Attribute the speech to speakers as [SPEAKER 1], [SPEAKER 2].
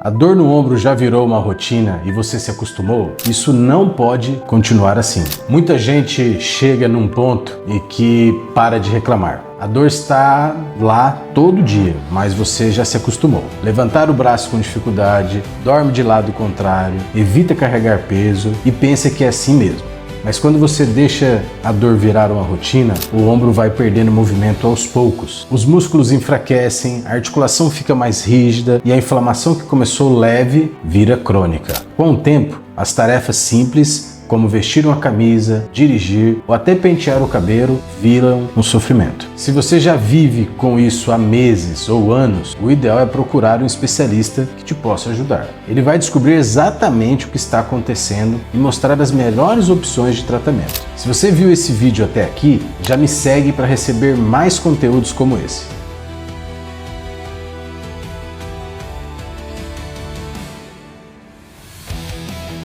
[SPEAKER 1] A dor no ombro já virou uma rotina e você se acostumou? Isso não pode continuar assim. Muita gente chega num ponto em que para de reclamar. A dor está lá todo dia, mas você já se acostumou. Levantar o braço com dificuldade, dorme de lado contrário, evita carregar peso e pensa que é assim mesmo. Mas quando você deixa a dor virar uma rotina, o ombro vai perdendo movimento aos poucos. Os músculos enfraquecem, a articulação fica mais rígida e a inflamação que começou leve vira crônica. Com o tempo, as tarefas simples, como vestir uma camisa, dirigir ou até pentear o cabelo, viram um sofrimento. Se você já vive com isso há meses ou anos, o ideal é procurar um especialista que te possa ajudar. Ele vai descobrir exatamente o que está acontecendo e mostrar as melhores opções de tratamento. Se você viu esse vídeo até aqui, já me segue para receber mais conteúdos como esse.